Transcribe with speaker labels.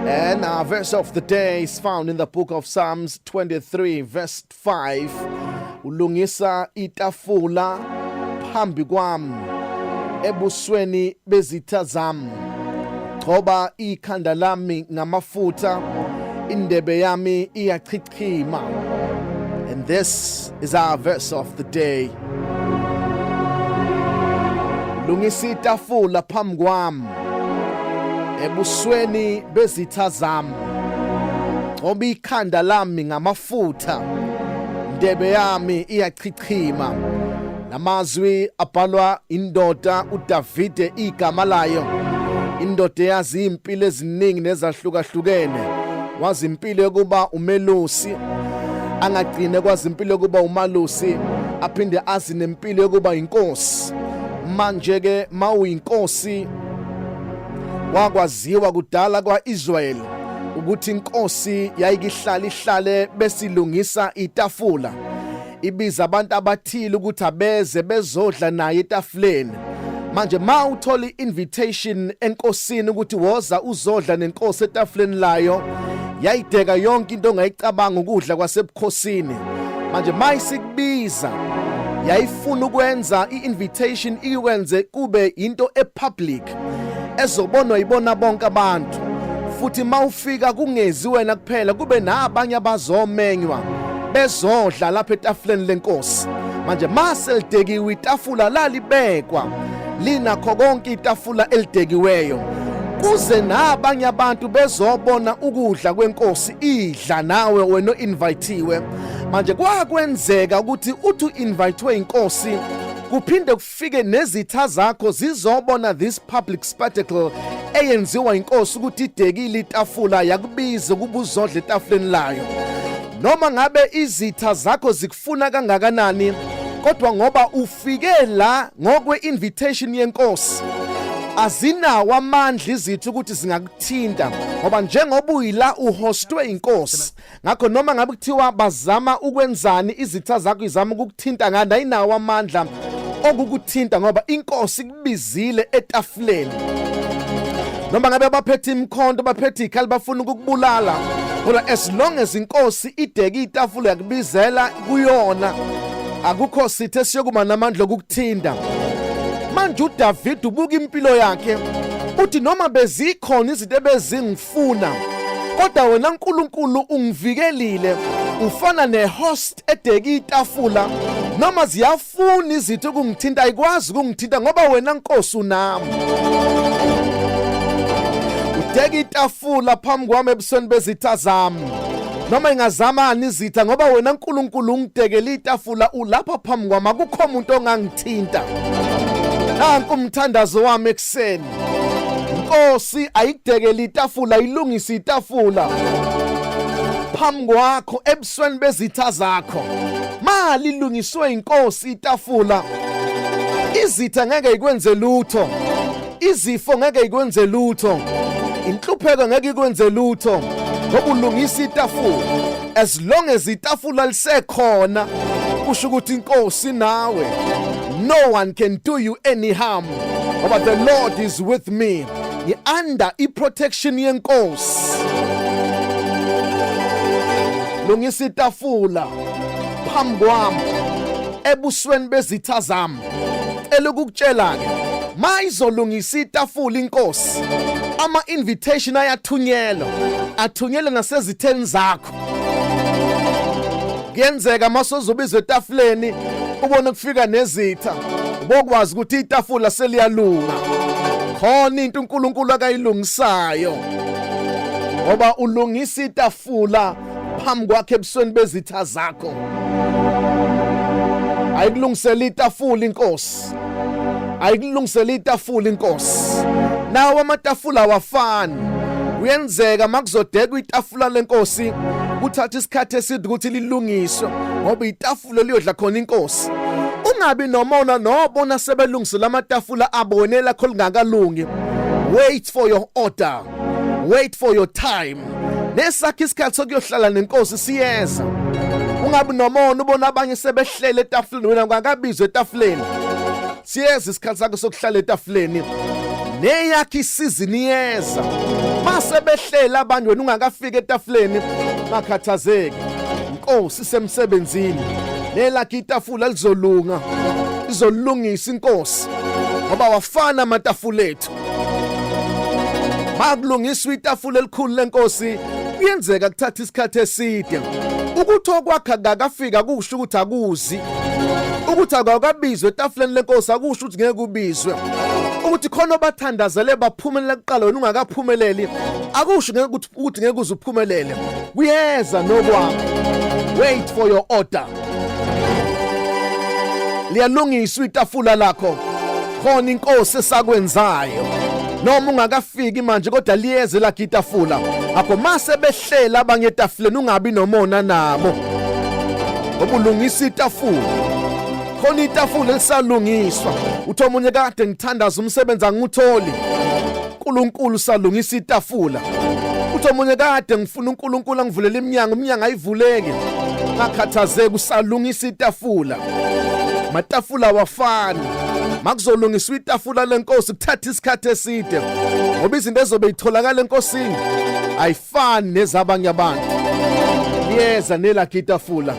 Speaker 1: And our verse of the day is found in the book of Psalms 23 verse 5. Ulungisa itafula phambi kwami ebusweni bezitha zami. Ngoba ikhanda lami ngamafutha, indebe yami iyachichima. And this is our verse of the day. Lungisa itafula phambi kwami ebusweni bezitha zami. Ngoba ikhanda lami ngamafutha, indebe yami iyachichima. Namazwi abhalwa indoda uDavide igama layo. Indoda yazi impilo eziningi nezahlukahlukene. Wazi impilo yokuba umelusi, angagcine kwazi impilo yokuba umalusi, aphinde azi nempilo yokuba inkosi. Manje ke mawuyinkosi, wakwaziwa kudala kwaIsrael ukuthi inkosi yayikihlala besilungisa itafula. Ibiza abantu abathile ukuthi abeze bezodla naye etafuleni. Manje ma uthola invitation enkosini ukuthi woza uzodla nenkosi etafuleni layo, yayideka yonke into ongayicabanga ukudla kwasebukhosini. Manje mayisikubiza, yayifuna ukwenza i-invitation ikwenze kube into epublic ezobonwa yibona bonke abantu. Futhi mawufika kungezi wena kuphela, kube nabanye abazomenywa bezodla lapha etafuleni lenkosi. Manje maselidekiwe itafula lalibekwa, linakho konke itafula elidekiweyo, kuze nabanye abantu bezobona ukudla kwenkosi idla nawe wena oinvitiwe. Manje kwakwenzeka ukuthi uthi invitwe inkosi, kuphinde kufike nezitha zakho zizobona this public spectacle eyenziwa inkosi ukuthi idekile itafula yakubiza ukuba uzodla etafuleni layo. Noma ngabe izitha zakho zikufuna kangakanani, kodwa ngoba ufike la ngokwe-invitation yenkosi, azinawo amandla izitha ukuthi zingakuthinta, ngoba njengoba uyila uhostwe inkosi. Ngakho noma ngabe kuthiwa bazama ukwenzani izitha zakho izama ukukuthinta ngani, ayinawo amandla okukuthinta ngoba inkosi kubizile etafuleni. Noma ngabe baphethe imkhonto, baphethe ikhali, bafuna ukukubulala, kodwa as long as inkosi ideke itafula yakubizela kuyona, akukho sithe siyokuba namandla okukuthinta. Manje uDavide ubuka impilo yakhe, uthi noma bezikhona izinto ebezingifuna, kodwa wena uNkulunkulu ungivikelile. Ufana nehost edeke itafula, noma ziyafuna izinto ukungithinta ayikwazi ukungithinta ngoba wena Nkosi unami. Udeke itafula phambi kwami ebusweni bezitha zami, noma ingazamani izitha, ngoba wena uNkulunkulu ungidekele itafula ulapha phambi kwami, akukho umuntu ongangithinta. Nanku umthandazo wami ekseni, inkosi ayikudekele itafula, ilungise itafula phambi kwakho ebusweni bezitha zakho. Mali ilungiswe inkosi itafula, izitha ngeke ikwenze lutho, izifo ngeke ikwenze lutho, inhlupheko ngeke ikwenze lutho, ngoba ulungisa itafula. As long as itafula lisekhona, kusho ukuthi inkosi nawe. No one can do you any harm, but the Lord is with me. Under i-protection yenkosi. Lungisa itafula phambi kwami ebusweni bezitha zami. Elokukutshela-ke, ma izolungisa itafula inkosi, ama-invitation athunyelwa nasezitheni zakho. Kuyenzeka masozobizwa etafuleni ubone kufika nezitha, ubokwazi ukuthi itafula seliyalunga. Khona into uNkulunkulu akayilungisayo, ngoba ulungisa itafula phambi kwakhe ebusweni bezitha zakho. Ayikulungisela itafula inkosi, ayikulungisela itafula inkosi. Nawo amatafula awafani. Kuyenzeka makuzodekwa itafula lenkosi kuthatha isikhathi eside ukuthi lilungiswe, ngoba itafula liyodla khona inkosi. Ungabi nomona nobona sebelungisela amatafula abonela kho lingakalungi. Wait for your order, wait for your time. Nesakho isikhathi sokuyohlala nenkosi siyeza. Ungabi nomona ubona abanye sebehlele etafuleni, wena ungakabizwa etafuleni. Siyeza isikhathi sakho sokuhlala etafuleni. Neyakho isizini yeza. mase behlela abanye wena ungakafika etafuleni makhathazeki inkosi semsebenzini nelakhe itafula lizolunga izolungisa inkosi ngoba wafana amatafula ethu makulungiswa itafula elikhulu lenkosi kuyenzeka kuthatha isikhathi eside ukuthi okwakha akafika kusho ukuthi akuzi ukuthi akakabizwe etafuleni lenkosi akusho ukuthi ngeke kubizwe ukuthi khona obathandazele baphumelela kuqala wena ungakaphumeleli akusho ngeke ukuthi ngeke uzuphumelele kuyeza nokwakho wait for your order liyalungiswa itafula lakho khona inkosi esakwenzayo noma ungakafiki manje kodwa liyeze lakhe itafula akho mase behlela abanye etafuleni ungabi nomona nabo obulungisa itafula khona itafula elisalungiswa uthi omunye kade ngithandaza umsebenzi angutholi uNkulunkulu salungisa itafula uthi omunye kade ngifuna uNkulunkulu angivulele iminyango ayivuleke ngakhathazeka usalungisa itafula matafula wafana makuzolungiswa itafula lenkosi kuthatha isikhathi eside ngoba izinto ezobe itholakala enkosini ayifani nezabanye abantu yeza nelakhe itafula